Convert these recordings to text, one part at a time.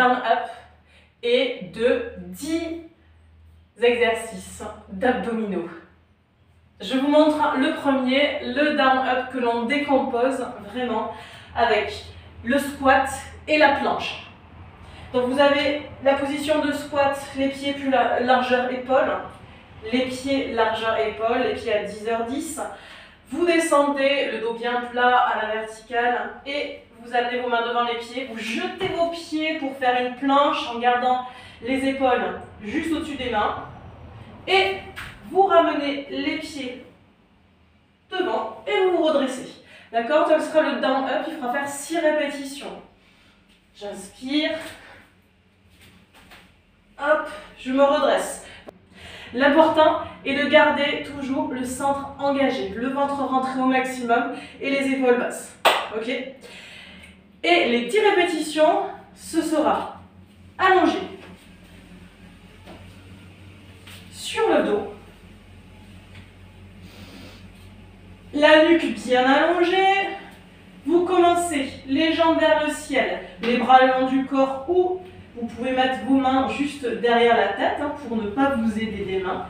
down-up et de 10 exercices d'abdominaux. Je vous montre le premier, le down-up que l'on décompose vraiment avec le squat et la planche. Donc vous avez la position de squat, les pieds plus largeur épaule, les pieds largeur épaule, les pieds à 10h10. Vous descendez le dos bien plat à la verticale et vous amenez vos mains devant les pieds. Vous jetez vos pieds pour faire une planche en gardant les épaules juste au-dessus des mains. Et vous ramenez les pieds devant et vous vous redressez. D'accord? Donc ce sera le down-up, il faudra faire 6 répétitions. J'inspire. Hop, je me redresse. L'important est de garder toujours le centre engagé, le ventre rentré au maximum et les épaules basses. Ok? Et les 10 répétitions, ce sera allongé sur le dos, la nuque bien allongée. Vous commencez les jambes vers le ciel, les bras le long du corps ou vous pouvez mettre vos mains juste derrière la tête pour ne pas vous aider des mains.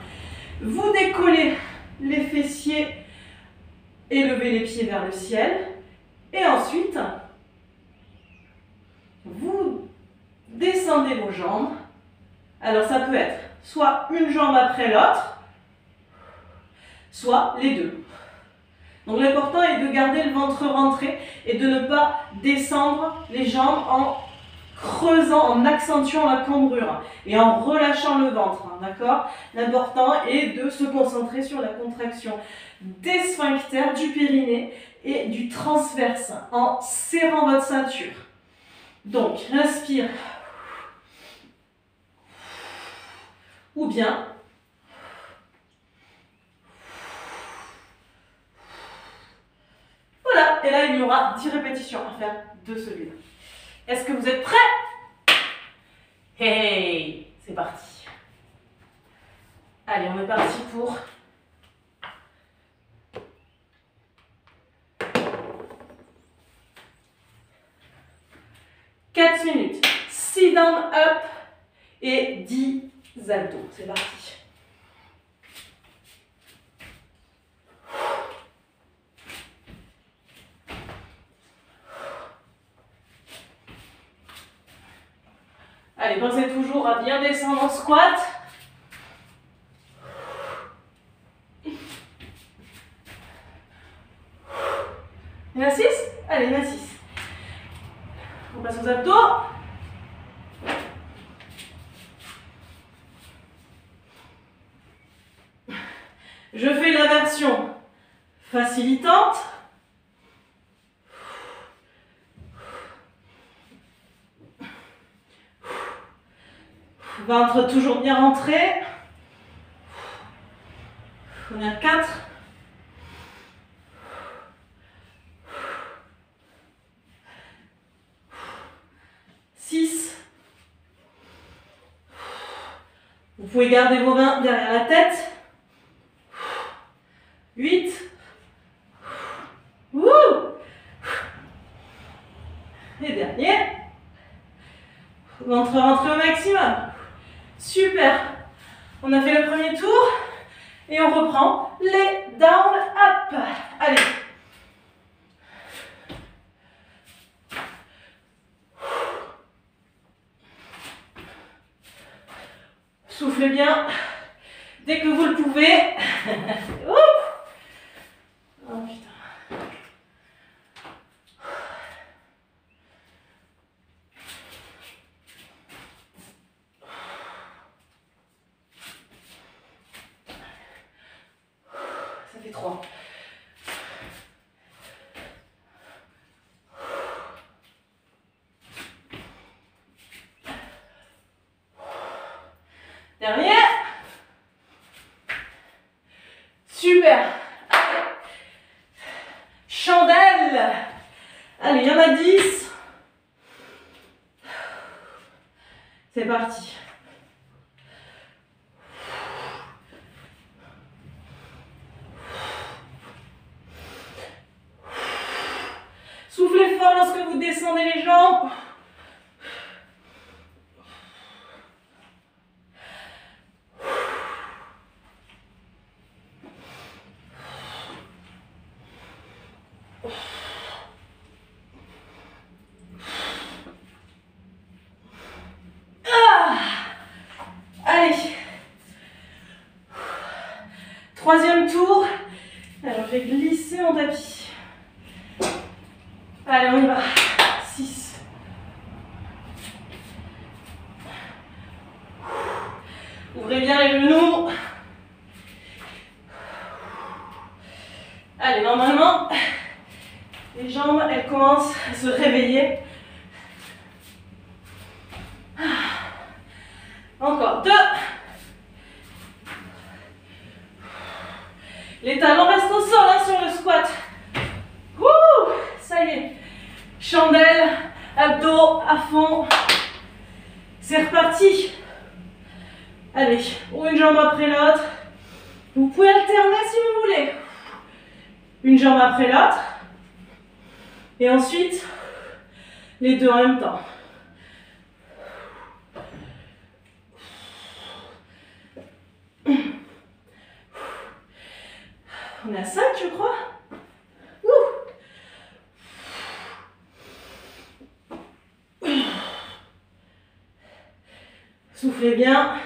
Vous décollez les fessiers et levez les pieds vers le ciel. Et ensuite, vous descendez vos jambes. Alors ça peut être soit une jambe après l'autre, soit les deux. Donc l'important est de garder le ventre rentré et de ne pas descendre les jambes en creusant, en accentuant la cambrure et en relâchant le ventre, d'accord? L'important est de se concentrer sur la contraction des sphincters, du périnée et du transverse en serrant votre ceinture. Donc, inspire. Ou bien, voilà, et là il y aura 10 répétitions à faire de celui-là. Est-ce que vous êtes prêts? Hey, c'est parti. Allez, on est parti pour 4 minutes. Sit down, up et 10 abdos. C'est parti. Allez, pensez toujours à bien descendre en squat. Il y en a 6? Allez, il y en a 6. On passe aux abdos. Je fais la version facilitante. Ventre toujours bien rentré. On est à 4. 6. Vous pouvez garder vos mains derrière la tête. 8. Wouh! Et dernier. Ventre rentré au maximum. Super. On a fait le premier tour et on reprend les down up. Allez. Soufflez bien dès que vous le pouvez. Oh putain. Ça fait 3. Dernier. Super. Chandelle. Allez, il y en a 10. C'est parti. Soufflez fort lorsque vous descendez les jambes. Ah. Allez. Troisième tour. Alors, je vais glisser mon tapis. Allez, on y va. 6. Ouvrez bien les genoux. Allez, normalement, les jambes, elles commencent à se réveiller. Encore 2. Les talons restent au sol hein, sur le squat. Ouh, ça y est. Chandelle, abdos à fond. C'est reparti. Allez, une jambe après l'autre. Vous pouvez alterner si vous voulez. Une jambe après l'autre. Et ensuite, les deux en même temps. On est à 5, je crois. Soufflez bien.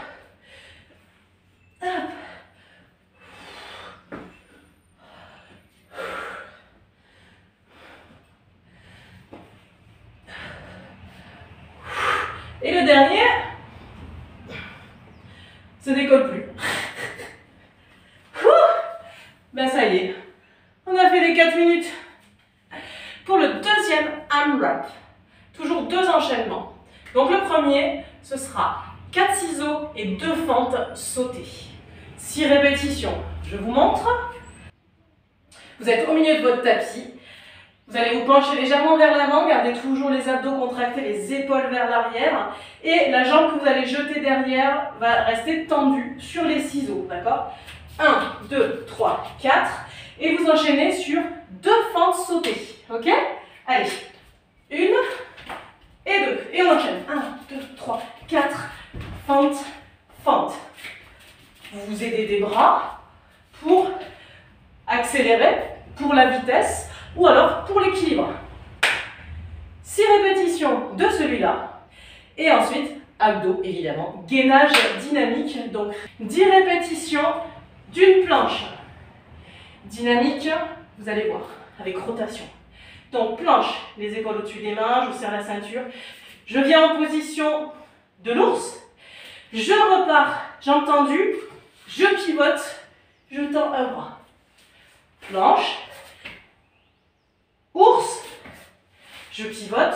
Hop. Et le dernier se décolle plus. Ben ça y est, on a fait les 4 minutes. Pour le deuxième AMRAP, toujours 2 enchaînements. Donc le premier, ce sera 4 ciseaux et 2 fentes sautées. 6 répétitions. Je vous montre. Vous êtes au milieu de votre tapis. Vous allez vous pencher légèrement vers l'avant, gardez toujours les abdos contractés, les épaules vers l'arrière. Et la jambe que vous allez jeter derrière va rester tendue sur les ciseaux, d'accord? 1, 2, 3, 4. Et vous enchaînez sur 2 fentes sautées, ok? Allez, 1 et 2. Et on enchaîne. 1, 2, 3, 4. Fente, fente. Vous vous aidez des bras pour accélérer, pour la vitesse ou alors pour l'équilibre. 6 répétitions de celui-là. Et ensuite, abdos évidemment. Gainage dynamique. Donc 10 répétitions d'une planche. Dynamique, vous allez voir, avec rotation. Donc planche, les épaules au-dessus des mains, je serre la ceinture. Je viens en position de l'ours. Je repars, jambes tendues. Je pivote, je tends un bras. Planche. Ours. Je pivote.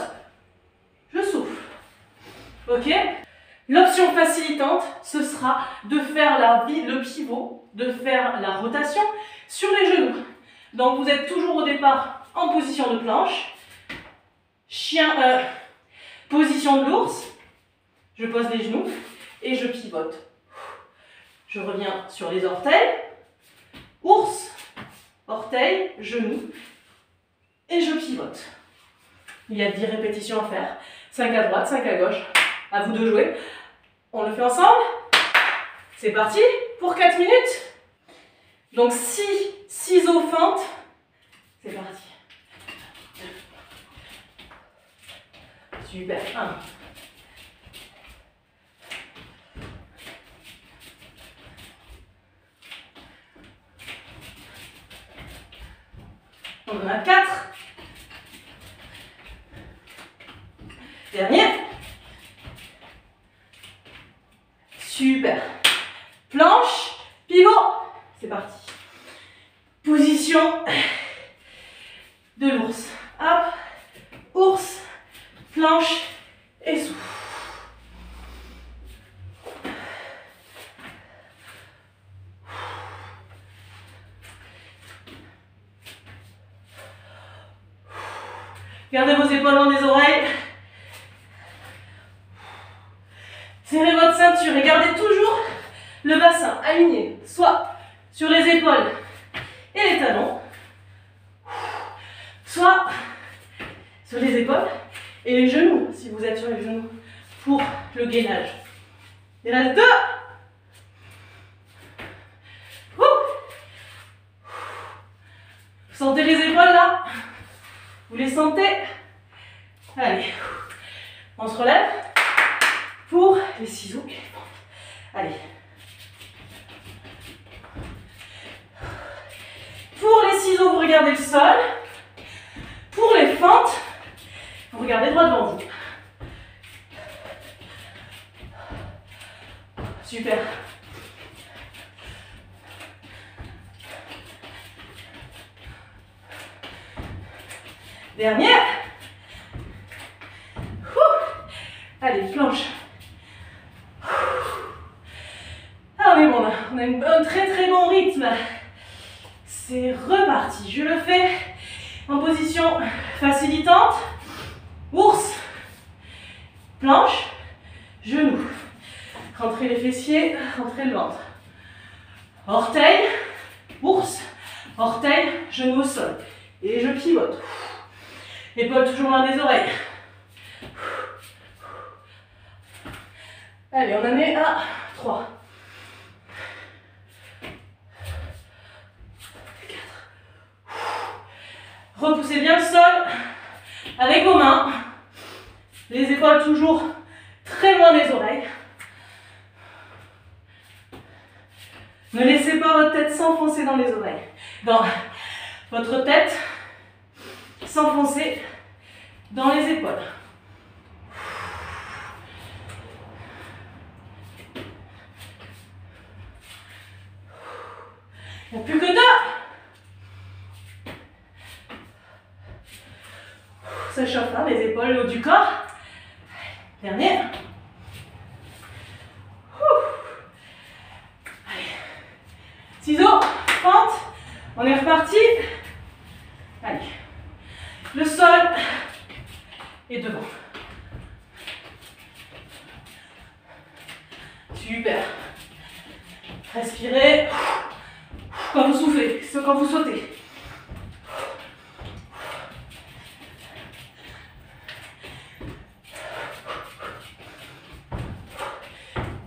Je souffle. Ok? L'option facilitante, ce sera de faire le pivot, de faire la rotation sur les genoux. Donc vous êtes toujours au départ en position de planche. Position de l'ours. Je pose les genoux et je pivote. Je reviens sur les orteils. Ours, orteil, genou. Et je pivote. Il y a 10 répétitions à faire. 5 à droite, 5 à gauche. À vous de jouer. On le fait ensemble. C'est parti pour 4 minutes. Donc 6 ciseaux fentes. C'est parti. Super. 1. On en a 4. Dernier. Super. Planche, pivot. C'est parti. Position de l'ours. Hop. Ours, planche et souffle. Gardez vos épaules loin des oreilles. Serrez votre ceinture et gardez toujours le bassin aligné, soit sur les épaules et les talons, soit sur les épaules et les genoux, si vous êtes sur les genoux, pour le gainage. Il reste 2. Vous sentez les épaules là? les sentez? Allez, on se relève pour les ciseaux et les fentes. Allez. Pour les ciseaux, vous regardez le sol. Pour les fentes, vous regardez droit devant vous. Super. Dernière. Allez, planche. Ah, on est bon là. On a un très très bon rythme. C'est reparti. Je le fais en position facilitante. Ours. Planche. Genou. Rentrez les fessiers, rentrez le ventre. Orteil. Ours. Orteil. Genou au sol. Et je pivote. Épaules toujours loin des oreilles. Allez, on en est à 3. 4. Repoussez bien le sol avec vos mains. Les épaules toujours très loin des oreilles. Ne laissez pas votre tête s'enfoncer dans les oreilles. Dans votre tête s'enfoncer dans les épaules. Il n'y a plus que 2. Ça chauffe, hein, les épaules, le haut du corps. Dernière. Allez. Ciseaux, fente. On est reparti. Allez. Le sol est devant. Super. Respirez. Quand vous soufflez, quand vous sautez.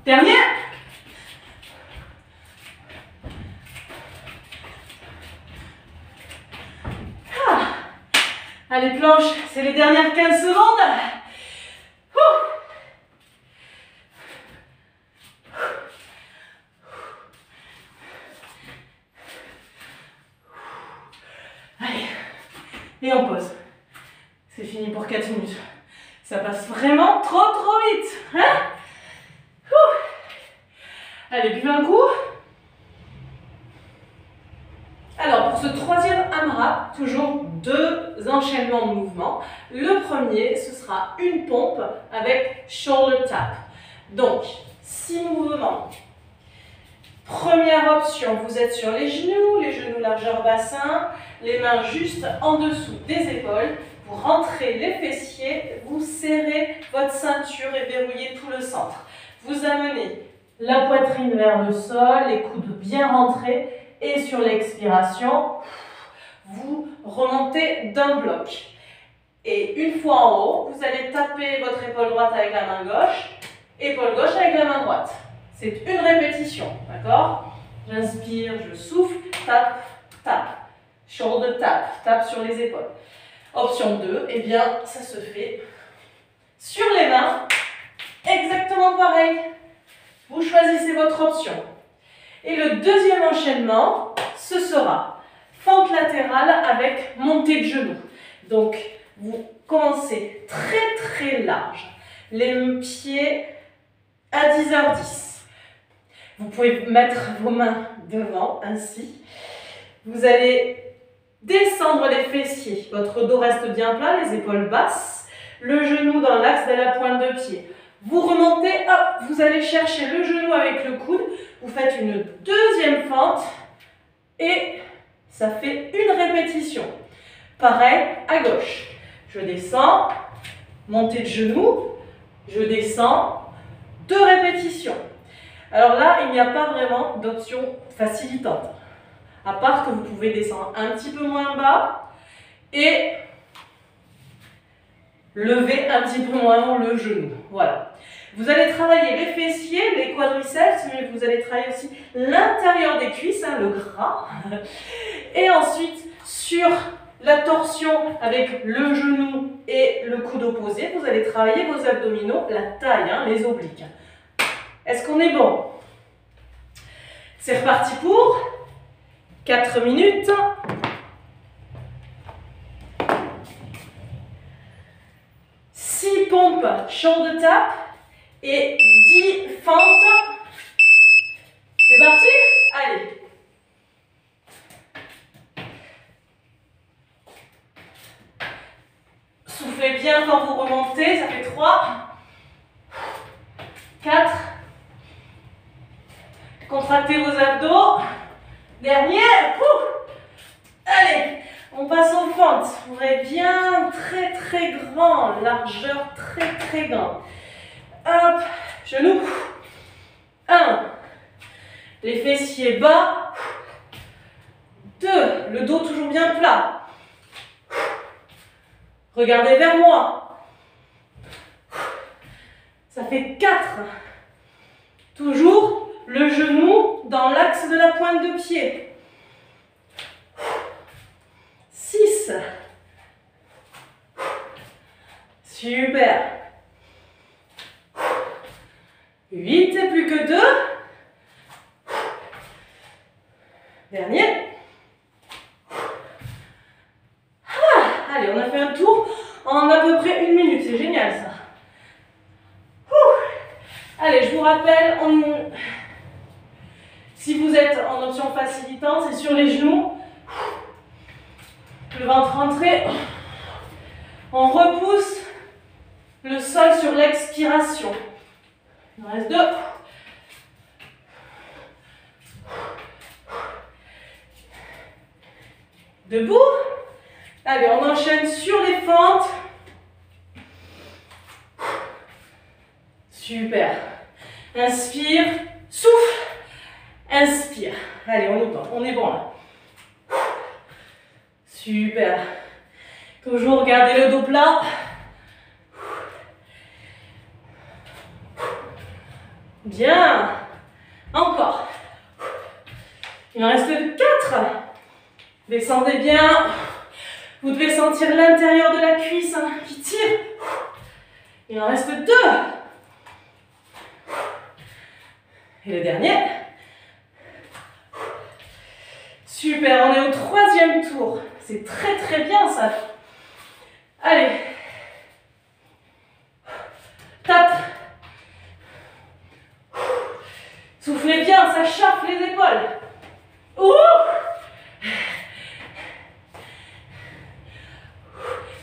Dernière. Allez, planche, c'est les dernières 15 secondes. Allez, et on pose. C'est fini pour 4 minutes. Ça passe vraiment trop vite. Hein? Allez, buvez un coup. Alors, pour ce troisième AMRAP, toujours 2 enchaînements de mouvements. Le premier, ce sera une pompe avec shoulder tap. Donc, 6 mouvements. Première option, vous êtes sur les genoux largeur bassin, les mains juste en dessous des épaules. Vous rentrez les fessiers, vous serrez votre ceinture et verrouillez tout le centre. Vous amenez la poitrine vers le sol, les coudes bien rentrés. Et sur l'expiration, vous remontez d'un bloc. Et une fois en haut, vous allez taper votre épaule droite avec la main gauche, épaule gauche avec la main droite. C'est une répétition, d'accord? J'inspire, je souffle, tape, tape. Shoulder tap, tape sur les épaules. Option 2, eh bien, ça se fait sur les mains, exactement pareil. Vous choisissez votre option. Et le deuxième enchaînement, ce sera fente latérale avec montée de genoux. Donc, vous commencez très large. Les pieds à 10h10. Vous pouvez mettre vos mains devant, ainsi. Vous allez descendre les fessiers. Votre dos reste bien plat, les épaules basses. Le genou dans l'axe de la pointe de pied. Vous remontez, hop, vous allez chercher le genou avec le coude. Vous faites une deuxième fente et ça fait une répétition. Pareil à gauche. Je descends, montée de genou, je descends, 2 répétitions. Alors là, il n'y a pas vraiment d'option facilitante. À part que vous pouvez descendre un petit peu moins bas et lever un petit peu moins le genou. Voilà. Vous allez travailler les fessiers, les quadriceps, mais vous allez travailler aussi l'intérieur des cuisses, hein, le gras. Et ensuite, sur la torsion avec le genou et le coude opposé. Vous allez travailler vos abdominaux, la taille, hein, les obliques. Est-ce qu'on est bon? C'est reparti pour 4 minutes. 6 pompes shoulder tap et 10 fentes. C'est parti? Allez. Soufflez bien quand vous remontez, ça fait 3, 4. Contractez vos abdos. Dernier. Allez, on passe aux fentes. Ouvrez bien, très grand, largeur très grand. Hop, genoux. 1. Les fessiers bas. 2. Le dos toujours bien plat. Regardez vers moi. Ça fait 4. Toujours le genou dans l'axe de la pointe de pied. 6. Super. 8 et plus que 2. Dernier. Allez, on a fait un tour en à peu près 1 minute. C'est génial ça. Allez, je vous rappelle, si vous êtes en option facilitante, c'est sur les genoux. Le ventre rentré. On repousse le sol sur l'expiration. Il en reste 2. Debout. Allez, on enchaîne sur les fentes. Super. Inspire, souffle, inspire. Allez, on est bon là. Super. Toujours gardez le dos plat. Bien. Encore. Il en reste 4. Descendez bien. Vous devez sentir l'intérieur de la cuisse hein, qui tire. Il en reste 2. Et le dernier. Super, on est au 3e tour. C'est très bien ça. Allez. Tape. Soufflez bien, ça chauffe les épaules. Ouh.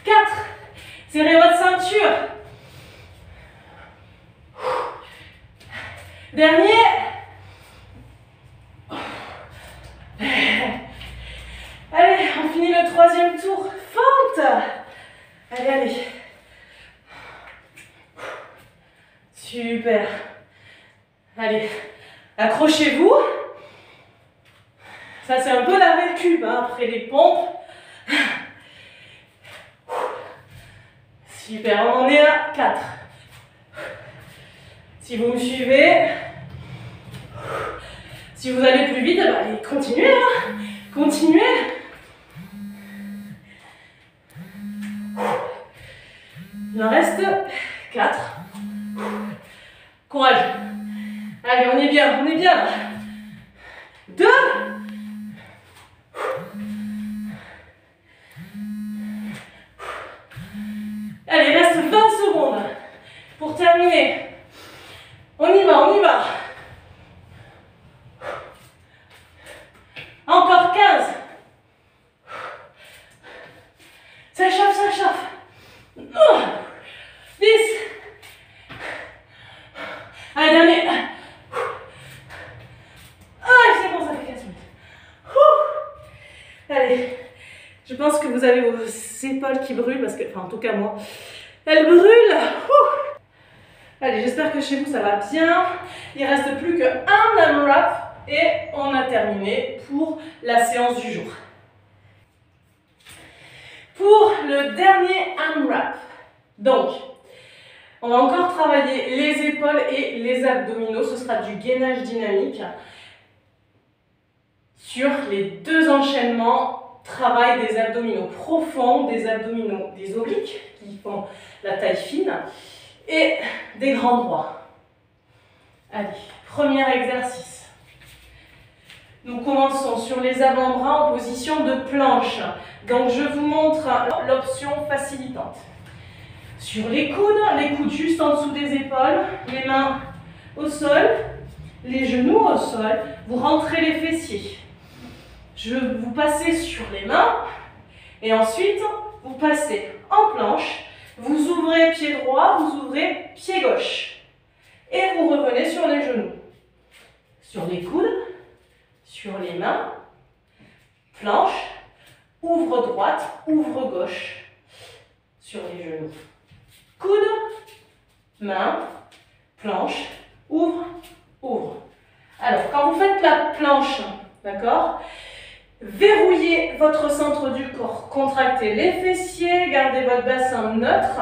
4. Serrez votre ceinture. Dernier. Allez, on finit le 3e tour. Fente. Allez. Super. Allez, accrochez-vous. Ça, c'est un peu la récup hein, après les pompes. Super, on en est à 4. Si vous me suivez, si vous allez plus vite, bah allez, continuez. Hein. Continuez. Il en reste 4. Courage. Allez, on est bien, 2. Allez, il reste 20 secondes pour terminer. On y va. Encore 15. Ça chauffe. 10. Allez, dernier. C'est bon, ça fait 15 minutes. Allez, je pense que vous avez vos épaules qui brûlent, parce que, enfin en tout cas moi, elles brûlent. Allez, j'espère que chez vous ça va bien. Il ne reste plus qu'un AMRAP et on a terminé pour la séance du jour. Pour le dernier AMRAP, donc, on va encore travailler les épaules et les abdominaux. Ce sera du gainage dynamique sur les 2 enchaînements travail des abdominaux profonds, des abdominaux, des obliques qui font la taille fine et des grands droits. Allez, premier exercice. Nous commençons sur les avant-bras en position de planche. Donc je vous montre l'option facilitante. Sur les coudes juste en dessous des épaules, les mains au sol, les genoux au sol, vous rentrez les fessiers. Vous passez sur les mains et ensuite vous passez en planche, vous ouvrez pied droit, vous ouvrez pied gauche et vous revenez sur les genoux. Sur les coudes, sur les mains, planche, ouvre droite, ouvre gauche, sur les genoux. Coude, main, planche, ouvre, ouvre. Alors, quand vous faites la planche, d'accord, verrouillez votre centre du corps, contractez les fessiers, gardez votre bassin neutre,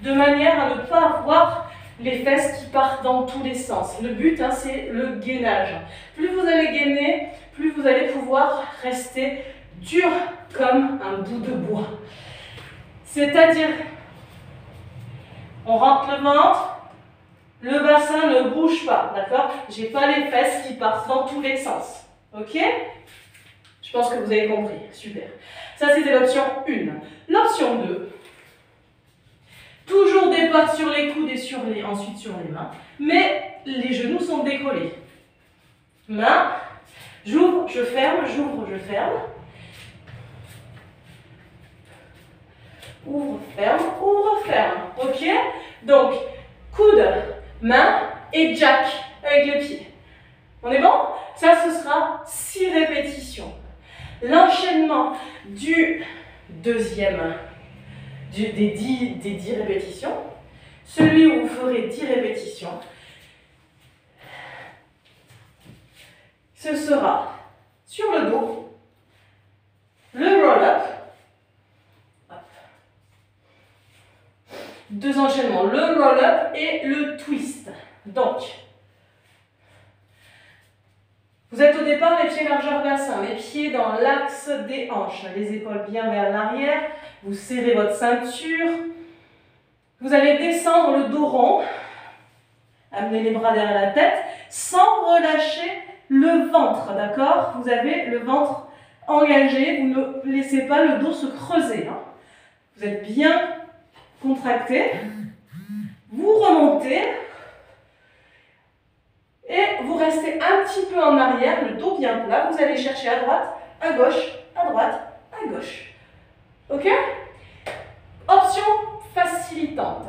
de manière à ne pas avoir les fesses qui partent dans tous les sens. Le but, c'est le gainage. Plus vous allez gainer, plus vous allez pouvoir rester dur comme un bout de bois. C'est-à-dire, on rentre le ventre, le bassin ne bouge pas, d'accord? J'ai pas les fesses qui partent dans tous les sens, ok? Je pense que vous avez compris, super. Ça, c'était l'option 1. L'option 2, toujours départ sur les coudes et ensuite sur les mains, mais les genoux sont décollés. Main, j'ouvre, je ferme, j'ouvre, je ferme. Ouvre, ferme, ok? Donc, coude, main et jack avec le pied. On est bon? Ça, ce sera 6 répétitions. L'enchaînement des 10 répétitions, celui où vous ferez 10 répétitions, ce sera sur le dos, le roll-up, 2 enchaînements, le roll-up et le twist. Donc, vous êtes au départ les pieds largeur bassin, les pieds dans l'axe des hanches, les épaules bien vers l'arrière, vous serrez votre ceinture, vous allez descendre le dos rond, amenez les bras derrière la tête, sans relâcher le ventre, d'accord? Vous avez le ventre engagé, vous ne laissez pas le dos se creuser, hein. Vous êtes bien contracté, vous remontez, et vous restez un petit peu en arrière, le dos bien plat. Vous allez chercher à droite, à gauche, à droite, à gauche. Ok? Option facilitante.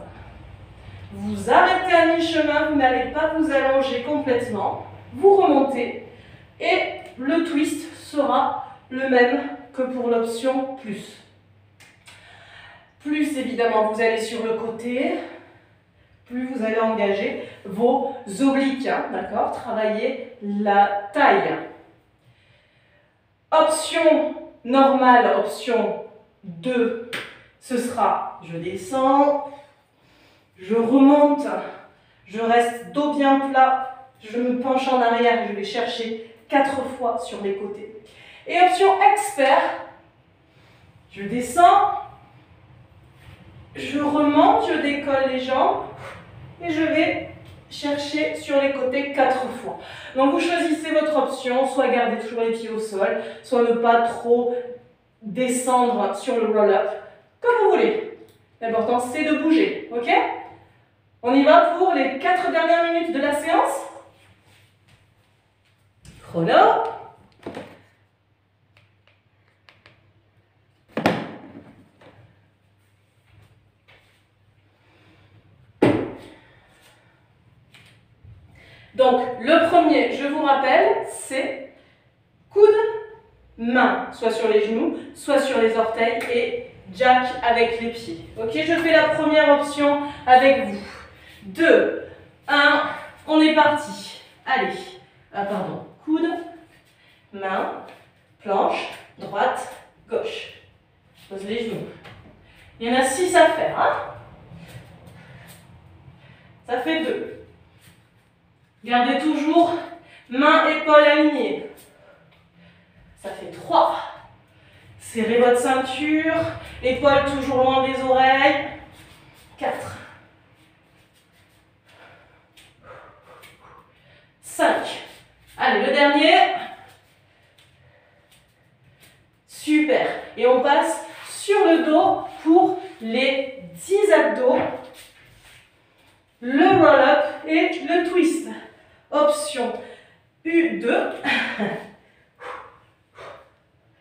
Vous arrêtez à mi-chemin, vous n'allez pas vous allonger complètement. Vous remontez et le twist sera le même que pour l'option plus. Plus évidemment, vous allez sur le côté. Plus vous allez engager vos obliques, hein, d'accord? Travailler la taille. Option normale, option 2, ce sera je descends, je remonte, je reste dos bien plat, je me penche en arrière, je vais chercher 4 fois sur les côtés. Et option expert, je descends, je remonte, je décolle les jambes, et je vais chercher sur les côtés 4 fois. Donc vous choisissez votre option, soit garder toujours les pieds au sol, soit ne pas trop descendre sur le roll-up, comme vous voulez. L'important c'est de bouger, ok? On y va pour les 4 dernières minutes de la séance. Chrono. Donc, le premier, je vous rappelle, c'est coude, main, soit sur les genoux, soit sur les orteils et jack avec les pieds. Ok, je fais la première option avec vous. 2, 1, on est parti. Allez, pardon, coude, main, planche, droite, gauche. Je pose les genoux. Il y en a 6 à faire, hein? Ça fait 2. Gardez toujours main, épaule alignée. Ça fait 3. Serrez votre ceinture, épaules toujours loin des oreilles. 4. 5. Allez, le dernier. Super. Et on passe sur le dos pour les 10 abdos, le roll-up et le twist. Option U2.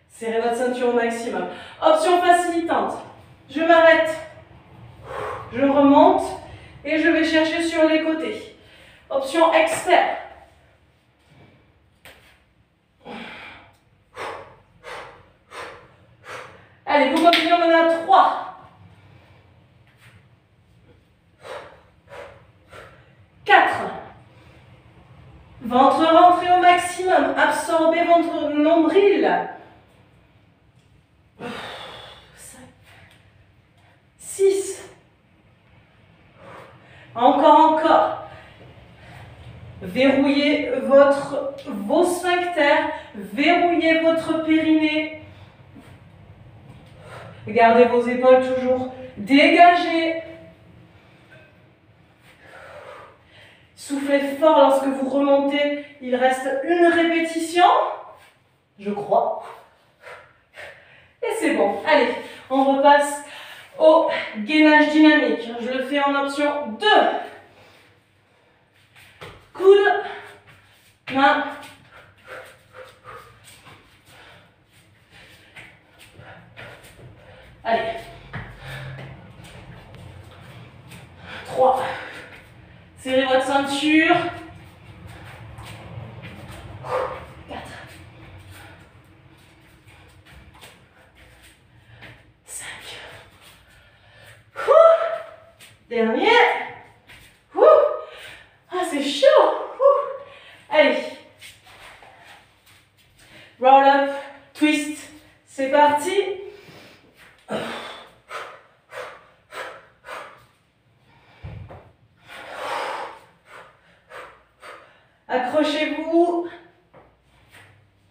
Serrez votre ceinture au maximum. Option facilitante. Je m'arrête. Je remonte et je vais chercher sur les côtés. Option expert. Allez, vous continuez, on en a 3. 4. Ventre rentré au maximum. Absorbez votre nombril. 6. Encore. Verrouillez vos sphincters. Verrouillez votre périnée. Gardez vos épaules toujours dégagées. Soufflez fort lorsque vous remontez. Il reste une répétition, je crois. Et c'est bon. Allez, on repasse au gainage dynamique. Je le fais en option 2. Coude, main. Allez. 3. Serrez votre ceinture. 4. 5. Dernier. Ah, c'est chaud. Allez. Roll up, twist. C'est parti. Accrochez-vous.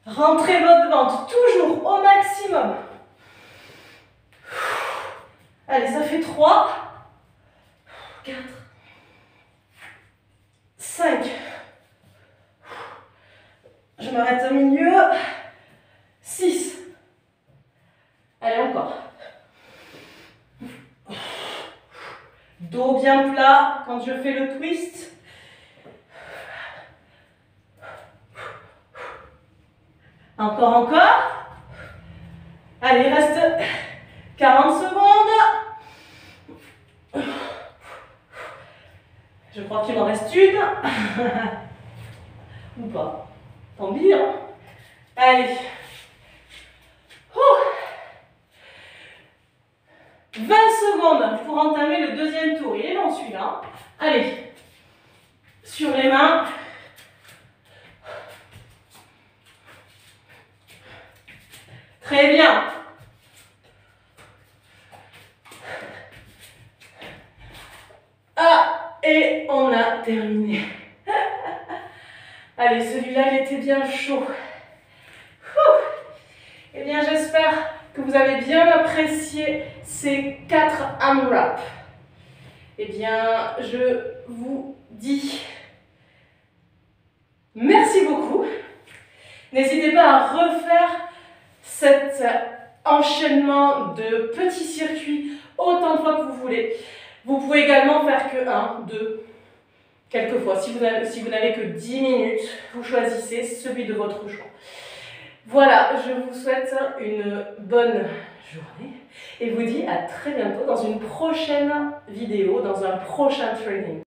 Rentrez votre ventre toujours au maximum. Allez, ça fait 3, 4, 5. Je m'arrête au milieu. 6. Allez, encore. Dos bien plat quand je fais le twist. Encore. Allez, il reste 40 secondes. Je crois qu'il m'en reste une. Ou pas. Tant pis, hein. Allez. 20 secondes pour entamer le deuxième tour. Il est long celui-là. Allez. Sur les mains. Très bien. Ah, et on a terminé. Allez, celui-là, il était bien chaud. Eh bien, j'espère que vous avez bien apprécié ces 4 AMRAP. Eh bien, je vous dis merci beaucoup. N'hésitez pas à refaire cet enchaînement de petits circuits autant de fois que vous voulez. Vous pouvez également faire que 1, 2, quelques fois. Si vous n'avez que 10 minutes, vous choisissez celui de votre choix. Voilà, je vous souhaite une bonne journée et vous dis à très bientôt dans une prochaine vidéo, dans un prochain training.